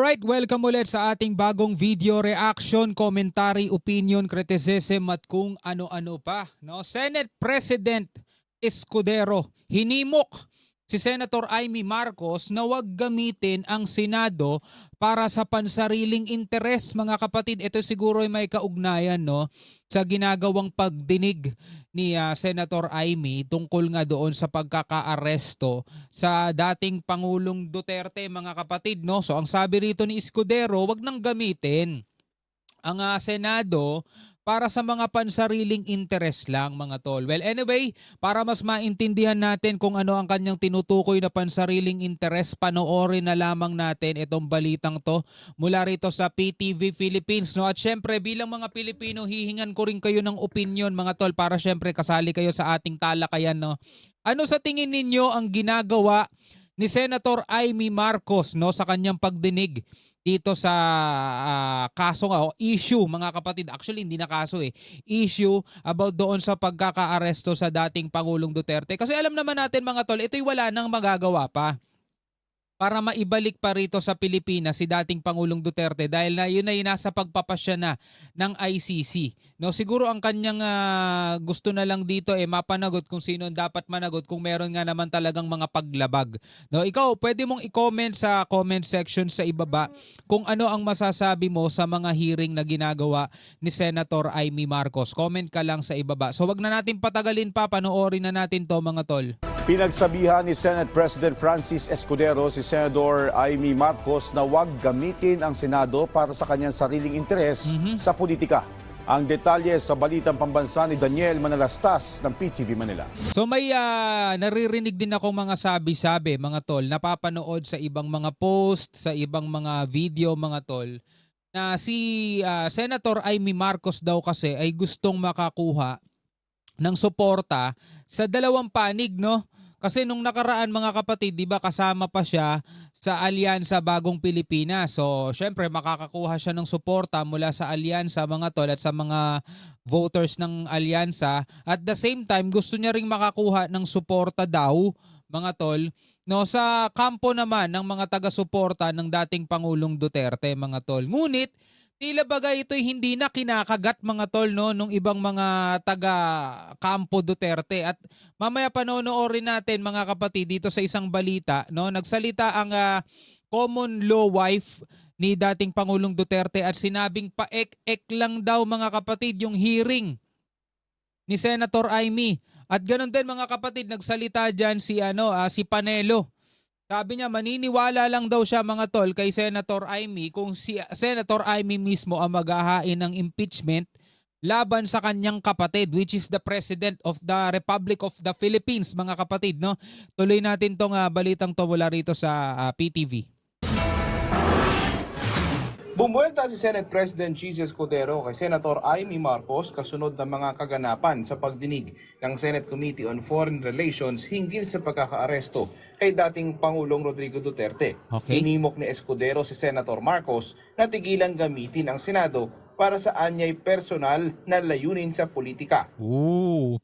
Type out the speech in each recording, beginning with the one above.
Alright, welcome ulit sa ating bagong video reaction, commentary, opinion, criticism at kung ano-ano pa. No? Senate President Escudero hinimok si Senator Amy Marcos na huwag gamitin ang Senado para sa pansariling interes, mga kapatid. Ito siguro ay may kaugnayan, no, sa ginagawang pagdinig ni Senator Amy tungkol nga doon sa pagkakaaresto sa dating Pangulong Duterte, mga kapatid, no. So ang sabi rito ni Escudero, wag nang gamitin ang Senado para sa mga pansariling interes lang, mga tol. Well, anyway, para mas maintindihan natin kung ano ang kanyang tinutukoy na pansariling interes, panoorin na lamang natin itong balitang to mula rito sa PTV Philippines. No? At syempre, bilang mga Pilipino, hihingan ko rin kayo ng opinion, mga tol, para syempre kasali kayo sa ating talakayan. No? Ano sa tingin ninyo ang ginagawa ni Senator Amy Marcos, no, sa kanyang pagdinig dito sa kaso nga, issue, mga kapatid? Actually, hindi na kaso issue about doon sa pagkakaaresto sa dating Pangulong Duterte. Kasi alam naman natin, mga tol, ito'y wala nang magagawa pa para maibalik pa rito sa Pilipinas si dating Pangulong Duterte dahil na yun ay nasa pagpapasya na ng ICC. No, siguro ang kanyang gusto na lang dito mapanagot kung sino dapat managot kung meron nga naman talagang mga paglabag. No, ikaw pwede mong i-comment sa comment section sa ibaba kung ano ang masasabi mo sa mga hearing na ginagawa ni Senator Amy Marcos. Comment ka lang sa ibaba. So wag na natin patagalin pa, panoorin na natin to, mga tol. Pinagsabihan ni Senate President Francis Escudero si Senator Amy Marcos na huwag gamitin ang Senado para sa kanyang sariling interes sa politika. Ang detalye sa balitang pambansa ni Daniel Manalastas ng PTV Manila. So may naririnig din akong mga sabi-sabi, mga tol, napapanood sa ibang mga post, sa ibang mga video, mga tol, na si Senator Amy Marcos daw kasi ay gustong makakuha ng suporta sa dalawang panig, no? Kasi nung nakaraan, mga kapatid, di ba kasama pa siya sa Alyansa Bagong Pilipinas. So, syempre makakakuha siya ng suporta mula sa Alyansa, mga tol, at sa mga voters ng Alyansa. At the same time, gusto niya ring makakuha ng suporta daw, mga tol, no, sa kampo naman ng mga taga-suporta ng dating Pangulong Duterte, mga tol. Ngunit tila bagay ito'y hindi na kinakagat, mga tol, no, nung ibang mga taga-kampo Duterte. At mamaya panonoorin natin, mga kapatid, dito sa isang balita, no, nagsalita ang common law wife ni dating Pangulong Duterte at sinabing paek-ek lang daw, mga kapatid, yung hearing ni Senator Amy. At ganun din, mga kapatid, nagsalita dyan si Panelo. Sabi niya, maniniwala lang daw siya, mga tol, kay Senator Amy kung si Senator Amy mismo ang maghahain ng impeachment laban sa kanyang kapatid, which is the President of the Republic of the Philippines, mga kapatid, no? Tuloy natin tong balitang to mula rito sa PTV. Bumuelta si Senate President Jesus Escudero kay Senator Amy Marcos kasunod ng mga kaganapan sa pagdinig ng Senate Committee on Foreign Relations hinggil sa pagkakaaresto kay dating Pangulong Rodrigo Duterte. Okay. Hinimok ni Escudero si Senator Marcos na tigilang gamitin ang Senado para sa anyay personal na layunin sa politika.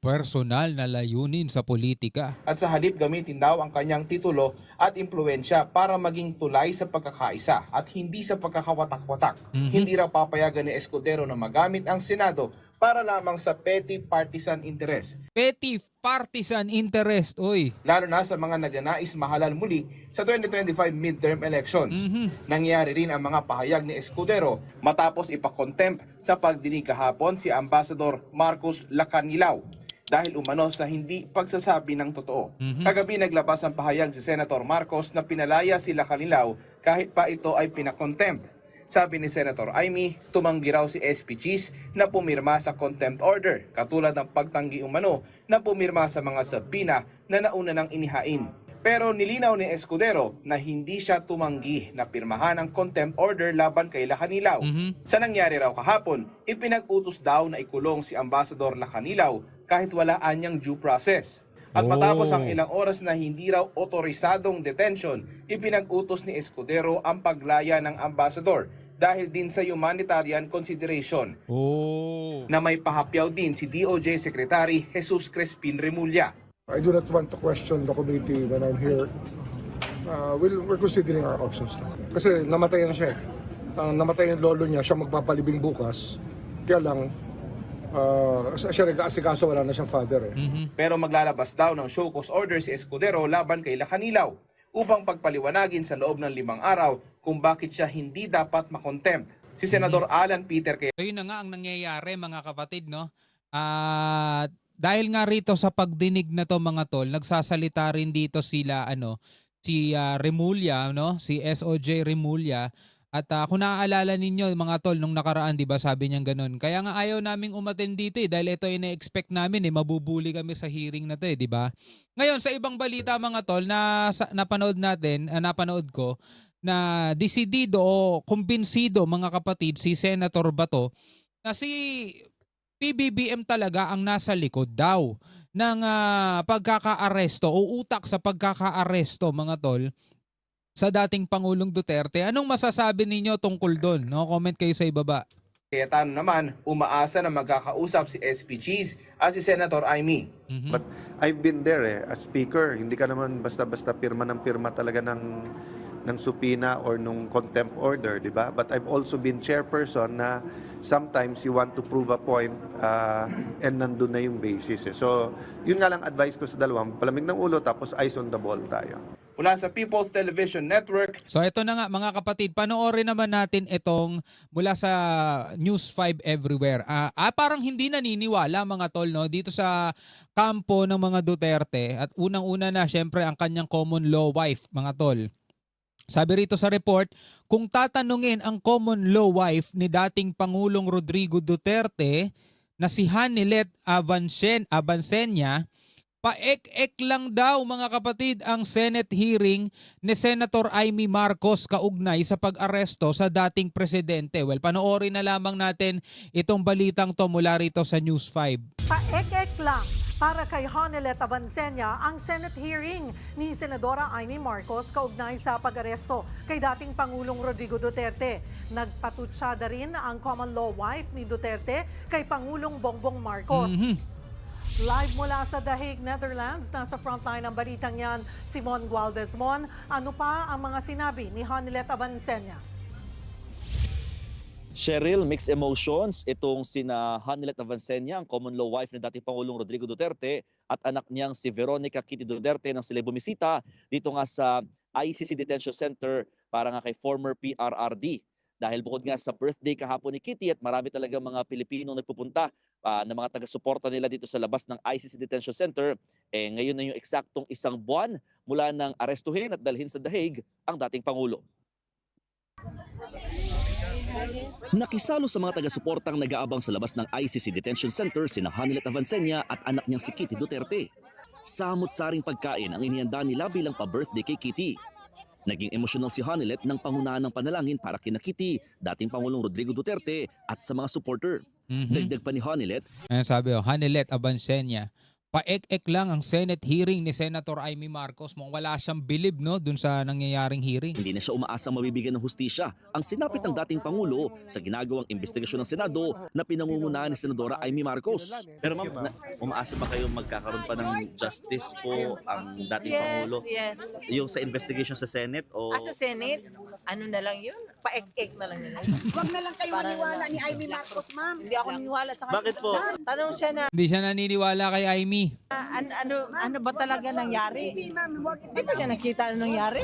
Personal na layunin sa politika. At sa halip gamitin daw ang kanyang titulo at impluensya para maging tulay sa pagkakaisa at hindi sa pagkakawatak-watak. Hindi raw papayagan ni Escudero na magamit ang Senado para lamang sa petty partisan interest. Petty partisan interest, oy. Lalo na sa mga nagnanais mahalal muli sa 2025 midterm elections. Nangyari rin ang mga pahayag ni Escudero matapos ipakontempt sa pagdinig kahapon si Ambassador Marcos Lacanilaw dahil umano sa hindi pagsasabi ng totoo. Kagabi naglabas ang pahayag si Senator Marcos na pinalaya si Lacanilaw kahit pa ito ay pinakontempt. Sabi ni Senator Amy, tumanggi raw si SP Cheese na pumirma sa contempt order, katulad ng pagtanggi umano na pumirma sa mga sabina na nauna ng inihain. Pero nilinaw ni Escudero na hindi siya tumanggi na pirmahan ang contempt order laban kay Lacanilaw. Sa nangyari raw kahapon, ipinag-utos daw na ikulong si Ambassador Lacanilaw kahit wala anyang due process. At matapos ang ilang oras na hindi raw otorisadong detention, ipinag-utos ni Escudero ang paglaya ng ambassador dahil din sa humanitarian consideration na may pahapyaw din si DOJ Secretary Jesus Crespin Remulla. I do not want to question the committee when I'm here we're considering our options na. Kasi namatay na siya eh. Namatay yung lolo niya, siya magpapalibing bukas. Kaya lang, siya nag-aasikaso, wala na siyang father eh. Pero maglalabas daw ng show cause order si Escudero laban kay Lacanilaw upang pagpaliwanagin sa loob ng 5 araw kung bakit siya hindi dapat makontempt. Si Senador Alan Peter kay So yun na nga ang nangyayari mga kapatid, no? Dahil nga rito sa pagdinig na to mga tol, nagsasalita rin dito sila si Remulla, no? Si SOJ Remulla. At kung naaalala ninyo mga tol nung nakaraan, 'di ba, sabi niya ganoon. Kaya nga ayaw naming umattend dito dahil ito ina-expect namin mabubuli kami sa hearing na 'to 'di ba? Ngayon sa ibang balita mga tol na napanood natin, napanood ko na desidido o kumbinsido mga kapatid si Senator Bato na si PBBM talaga ang nasa likod daw ng pagkakaaresto o utak sa pagkakaaresto mga tol sa dating Pangulong Duterte. Anong masasabi ninyo tungkol doon? No? Comment kayo sa ibaba. Cayetano naman umaasa na magkakausap si SPGs at si Senator Amy. But I've been there as speaker. Hindi ka naman basta-basta pirma ng pirma talaga ng supina or nung contempt order, di ba? But I've also been chairperson na sometimes you want to prove a point and nandun na yung basis. So, yun nga lang advice ko sa dalawang, palamig ng ulo tapos eyes on the ball tayo. Mula sa People's Television Network, So ito na nga mga kapatid, panoorin naman natin itong mula sa News 5 Everywhere. Parang hindi naniniwala mga tol no dito sa kampo ng mga Duterte at unang-una na syempre ang kanyang common law wife mga tol. Sabi rito sa report, kung tatanungin ang common law wife ni dating Pangulong Rodrigo Duterte na si Hanilet Avancenia, paek-ek lang daw mga kapatid ang Senate hearing ni Senator Amy Marcos kaugnay sa pag-aresto sa dating presidente. Well, panoorin na lamang natin itong balitang to mula rito sa News 5. Paek-ek lang para kay Hanilet Avancenia ang Senate hearing ni Senadora Amy Marcos kaugnay sa pag-aresto kay dating Pangulong Rodrigo Duterte. Nagpatutsada rin ang common law wife ni Duterte kay Pangulong Bongbong Marcos. Live mula sa The Hague, Netherlands, nasa frontline ng balitang yan, Simon Gualdesmon. Ano pa ang mga sinabi ni Hanilet Avancenia? Cheryl, mixed emotions. Itong sina Hanilet Avancenia, ang common law wife ni dating Pangulong Rodrigo Duterte at anak niyang si Veronica Kitty Duterte nang sila bumisita dito nga sa ICC Detention Center para nga kay former PRRD. Dahil bukod nga sa birthday kahapon ni Kitty at marami talaga mga Pilipino nagpupunta na mga taga-suporta nila dito sa labas ng ICC Detention Center, ngayon na yung eksaktong 1 buwan mula nang arestuhin at dalhin sa The Hague ang dating Pangulo. Nakisalo sa mga taga-suportang nag-aabang sa labas ng ICC Detention Center sina Hanilet Avancenia at anak niyang si Kitty Duterte. Samot-saring pagkain ang inihanda nila bilang pa-birthday kay Kitty. Naging emosyonal si Hanilet ng pangunahan ng panalangin para kina Kitty, dating Pangulong Rodrigo Duterte at sa mga supporter. Dagdag pa ni Hanilet, Ayan sabi Hanilet Avancenia, paek-ek lang ang Senate hearing ni Senator Amy Marcos. Mukhang wala siyang bilib no dun sa nangyayaring hearing. hindi na siya umaasang mabibigyan ng hustisya ang sinapit ng dating Pangulo sa ginagawang investigasyon ng Senado na pinangungunahan ni Senadora Amy Marcos. Pero ma'am, umaasa ba kayo magkakaroon pa ng justice po ang dating Pangulo? Yes. Yung sa investigation sa Senate o Sa Senate, ano na lang yun? Paek-ek na lang yun. Huwag na lang kayo maniwala ni Amy Marcos, ma'am. Hindi ako naniniwala sa kanya. Bakit po? Tanong siya na, Hindi siya naniniwala kay Amy. ano ba talaga nangyari? Hindi, ma'am. Huwag Hindi ba siya nakita ano nangyari?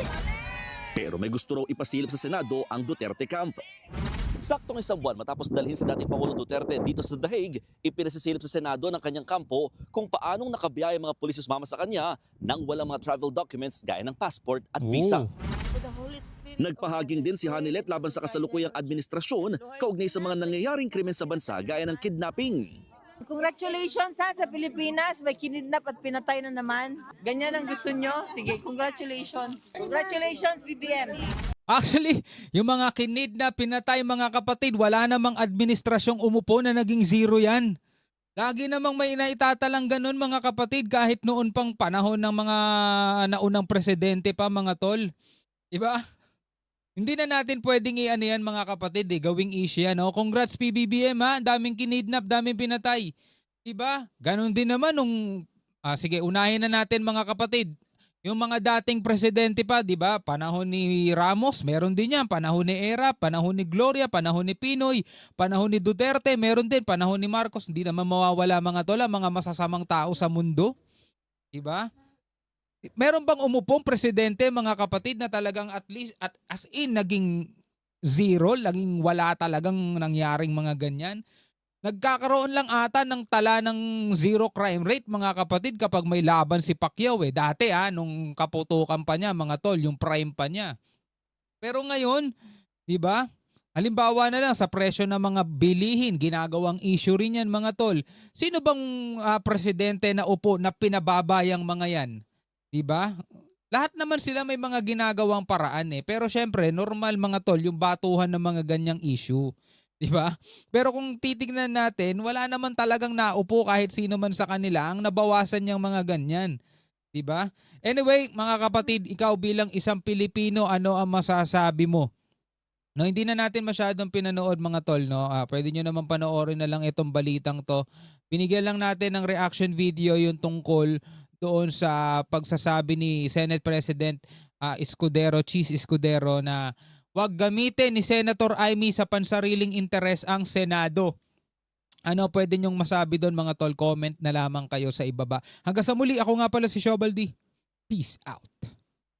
pero may gusto raw ipasilip sa Senado ang Duterte camp. Saktong 1 buwan matapos dalhin si dating Pangulong Duterte dito sa The Hague, ipinasasilip sa Senado ng kanyang kampo kung paanong nakabiyaya mga pulis sumama sa kanya nang walang mga travel documents gaya ng passport at visa. Nagpahaging din si Hanilet laban sa kasalukuyang administrasyon kaugnay sa mga nangyayaring krimen sa bansa gaya ng kidnapping. Congratulations sa Pilipinas, may kinidnap at pinatay na naman. Ganyan ang gusto nyo? Sige, congratulations. Congratulations, BBM. Actually, yung mga kinidnap, pinatay mga kapatid, wala namang administrasyong umupo na naging zero yan. Lagi namang may naitatalang ganun mga kapatid kahit noon pang panahon ng mga naunang presidente pa mga tol. Diba? Hindi na natin pwedeng i-ano yan mga kapatid gawing issue yan. No? Congrats PBBM ha, daming kinidnap, daming pinatay. Diba? Ganon din naman nung, sige unahin na natin mga kapatid. Yung mga dating presidente pa, 'di ba? Panahon ni Ramos, meron din 'yan. Panahon ni Era, panahon ni Gloria, panahon ni Pinoy, panahon ni Duterte, meron din. Panahon ni Marcos, hindi naman mawawala mga tol, ang mga masasamang tao sa mundo, 'di ba? Meron bang umupong presidente, mga kapatid, na talagang at least at as in naging zero, naging wala talagang nangyaring mga ganyan? Nagkakaroon lang ata ng tala ng zero crime rate, mga kapatid, kapag may laban si Pacquiao eh. Dati nung kaputukan pa niya, mga tol, yung prime pa niya. Pero ngayon, 'di ba? Halimbawa na lang sa presyo ng mga bilihin, ginagawang issue rin yan, mga tol. Sino bang presidente na upo na pinababayang mga yan? 'Di ba? Lahat naman sila may mga ginagawang paraan eh. Pero syempre, normal, mga tol, yung batuhan ng mga ganyang issue. 'Di ba? Pero kung titignan natin, wala naman talagang naupo kahit sino man sa kanila ang nabawasan niyang mga ganyan. 'Di ba? Anyway, mga kapatid, ikaw bilang isang Pilipino, ano ang masasabi mo? No, hindi na natin masyadong pinanood, mga tol, no. Pwede niyo naman panoorin na lang itong balitang 'to. Binigyan lang natin ng reaction video yung tungkol doon sa pagsasabi ni Senate President Cheese Escudero na wag gamitin ni Senator Amy sa pansariling interes ang Senado. Ano pwede niyong masabi doon, mga tol? Comment na lamang kayo sa ibaba. Hanggang sa muli, ako nga pala si Shobaldi. Peace out.